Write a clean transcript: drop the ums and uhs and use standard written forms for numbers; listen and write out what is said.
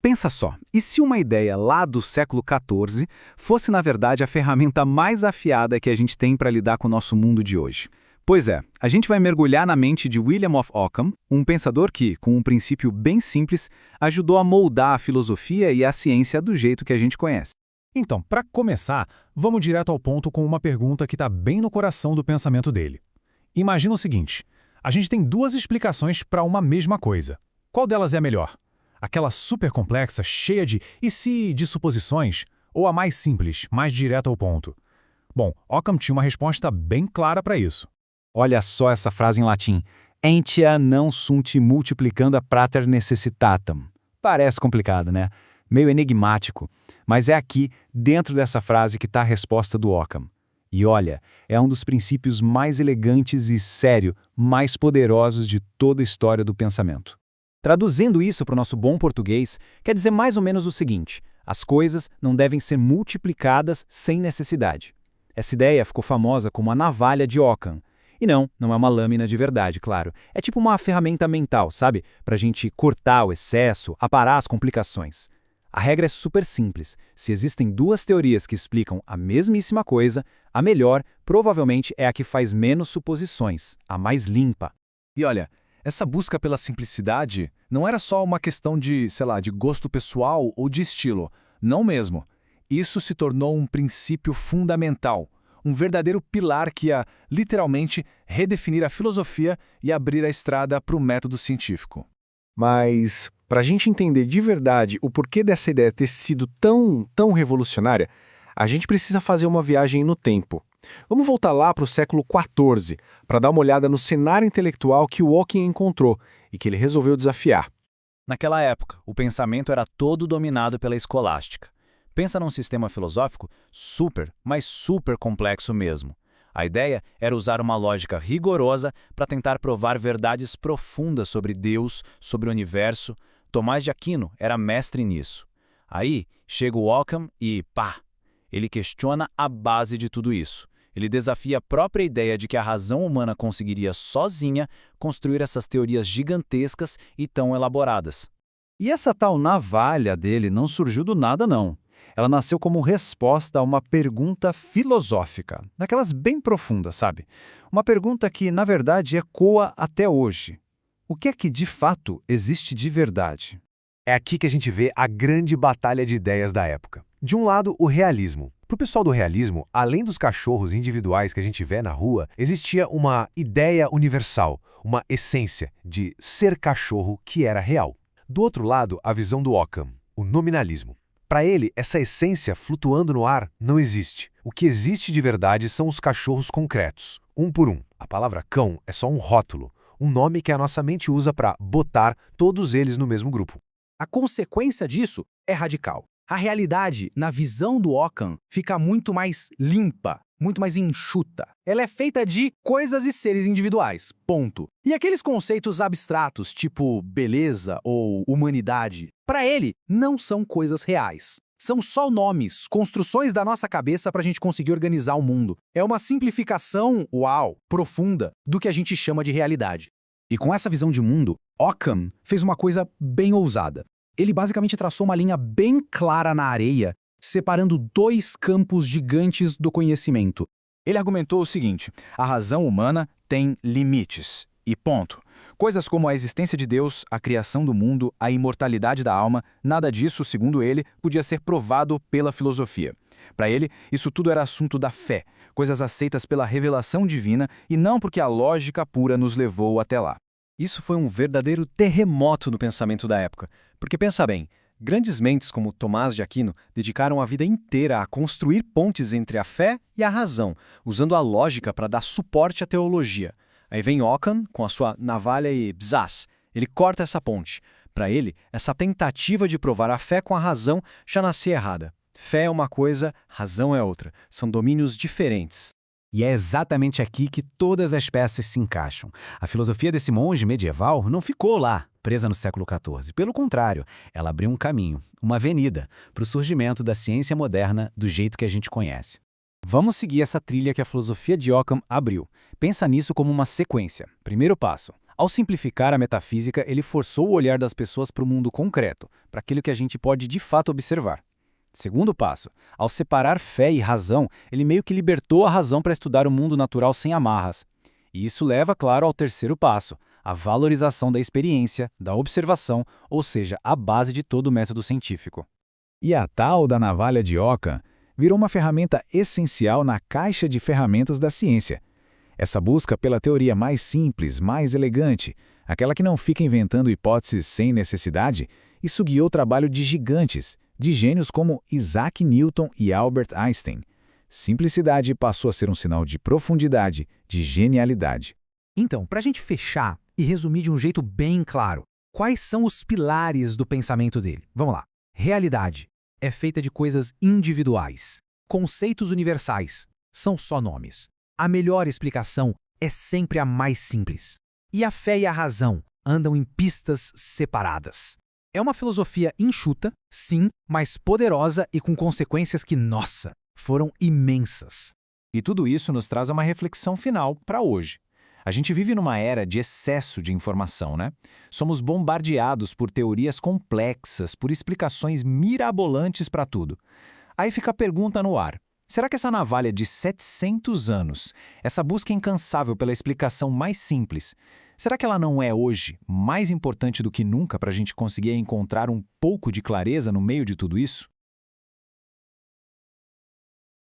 Pensa só, e se uma ideia lá do século XIV fosse, na verdade, a ferramenta mais afiada que a gente tem para lidar com o nosso mundo de hoje? Pois é, a gente vai mergulhar na mente de William of Ockham, um pensador que, com um princípio bem simples, ajudou a moldar a filosofia e a ciência do jeito que a gente conhece. Então, para começar, vamos direto ao ponto com uma pergunta que está bem no coração do pensamento dele. Imagina o seguinte, a gente tem duas explicações para uma mesma coisa. Qual delas é a melhor? Aquela super complexa, cheia de "e se" de suposições, ou a mais simples, mais direta ao ponto? Bom, Ockham tinha uma resposta bem clara para isso. Olha só essa frase em latim. Entia non sunt multiplicanda prater necessitatem. Parece complicado, né? Meio enigmático. Mas é aqui, dentro dessa frase, que está a resposta do Ockham. E olha, é um dos princípios mais elegantes e, sério, mais poderosos de toda a história do pensamento. Traduzindo isso para o nosso bom português, quer dizer mais ou menos o seguinte: as coisas não devem ser multiplicadas sem necessidade. Essa ideia ficou famosa como a navalha de Ockham. E não é uma lâmina de verdade, claro. É tipo uma ferramenta mental, sabe? Para a gente cortar o excesso, aparar as complicações. A regra é super simples. Se existem duas teorias que explicam a mesmíssima coisa, a melhor provavelmente é a que faz menos suposições, a mais limpa. E olha, essa busca pela simplicidade não era só uma questão de, de gosto pessoal ou de estilo. Não mesmo. Isso se tornou um princípio fundamental, um verdadeiro pilar que ia, literalmente, redefinir a filosofia e abrir a estrada para o método científico. Mas, para a gente entender de verdade o porquê dessa ideia ter sido tão revolucionária, a gente precisa fazer uma viagem no tempo. Vamos voltar lá para o século XIV, para dar uma olhada no cenário intelectual que o Ockham encontrou e que ele resolveu desafiar. Naquela época, o pensamento era todo dominado pela escolástica. Pensa num sistema filosófico super, mas super complexo mesmo. A ideia era usar uma lógica rigorosa para tentar provar verdades profundas sobre Deus, sobre o universo. Tomás de Aquino era mestre nisso. Aí chega o Ockham e pá! Ele questiona a base de tudo isso. Ele desafia a própria ideia de que a razão humana conseguiria sozinha construir essas teorias gigantescas e tão elaboradas. E essa tal navalha dele não surgiu do nada, não. Ela nasceu como resposta a uma pergunta filosófica, daquelas bem profundas, sabe? Uma pergunta que, na verdade, ecoa até hoje. O que é que, de fato, existe de verdade? É aqui que a gente vê a grande batalha de ideias da época. De um lado, o realismo. Para o pessoal do realismo, além dos cachorros individuais que a gente vê na rua, existia uma ideia universal, uma essência de ser cachorro que era real. Do outro lado, a visão do Ockham, o nominalismo. Para ele, essa essência flutuando no ar não existe. O que existe de verdade são os cachorros concretos, um por um. A palavra cão é só um rótulo, um nome que a nossa mente usa para botar todos eles no mesmo grupo. A consequência disso é radical. A realidade, na visão do Ockham, fica muito mais limpa, muito mais enxuta. Ela é feita de coisas e seres individuais, ponto. E aqueles conceitos abstratos, tipo beleza ou humanidade, para ele, não são coisas reais. São só nomes, construções da nossa cabeça para a gente conseguir organizar o mundo. É uma simplificação, profunda, do que a gente chama de realidade. E com essa visão de mundo, Ockham fez uma coisa bem ousada. Ele basicamente traçou uma linha bem clara na areia, separando dois campos gigantes do conhecimento. Ele argumentou o seguinte: a razão humana tem limites, e ponto. Coisas como a existência de Deus, a criação do mundo, a imortalidade da alma, nada disso, segundo ele, podia ser provado pela filosofia. Para ele, isso tudo era assunto da fé, coisas aceitas pela revelação divina e não porque a lógica pura nos levou até lá. Isso foi um verdadeiro terremoto no pensamento da época, porque pensa bem, grandes mentes como Tomás de Aquino dedicaram a vida inteira a construir pontes entre a fé e a razão, usando a lógica para dar suporte à teologia. Aí vem Ockham com a sua navalha e bzaz, ele corta essa ponte. Para ele, essa tentativa de provar a fé com a razão já nascia errada. Fé é uma coisa, razão é outra. São domínios diferentes. E é exatamente aqui que todas as peças se encaixam. A filosofia desse monge medieval não ficou lá, presa no século XIV. Pelo contrário, ela abriu um caminho, uma avenida, para o surgimento da ciência moderna do jeito que a gente conhece. Vamos seguir essa trilha que a filosofia de Ockham abriu. Pensa nisso como uma sequência. Primeiro passo, Ao simplificar a metafísica, ele forçou o olhar das pessoas para o mundo concreto, para aquilo que a gente pode de fato observar. Segundo passo, ao separar fé e razão, ele meio que libertou a razão para estudar o mundo natural sem amarras. E isso leva, claro, ao terceiro passo, a valorização da experiência, da observação, ou seja, a base de todo o método científico. E a tal da navalha de Ockham virou uma ferramenta essencial na caixa de ferramentas da ciência. Essa busca pela teoria mais simples, mais elegante, aquela que não fica inventando hipóteses sem necessidade, isso guiou o trabalho de gigantes, de gênios como Isaac Newton e Albert Einstein. Simplicidade passou a ser um sinal de profundidade, de genialidade. Então, para a gente fechar e resumir de um jeito bem claro, quais são os pilares do pensamento dele? Vamos lá. Realidade é feita de coisas individuais. Conceitos universais são só nomes. A melhor explicação é sempre a mais simples. E a fé e a razão andam em pistas separadas. É uma filosofia enxuta, sim, mas poderosa e com consequências que, nossa, foram imensas. E tudo isso nos traz uma reflexão final para hoje. A gente vive numa era de excesso de informação, né? Somos bombardeados por teorias complexas, por explicações mirabolantes para tudo. Aí fica a pergunta no ar. Será que essa navalha de 700 anos, essa busca incansável pela explicação mais simples, será que ela não é hoje mais importante do que nunca para a gente conseguir encontrar um pouco de clareza no meio de tudo isso?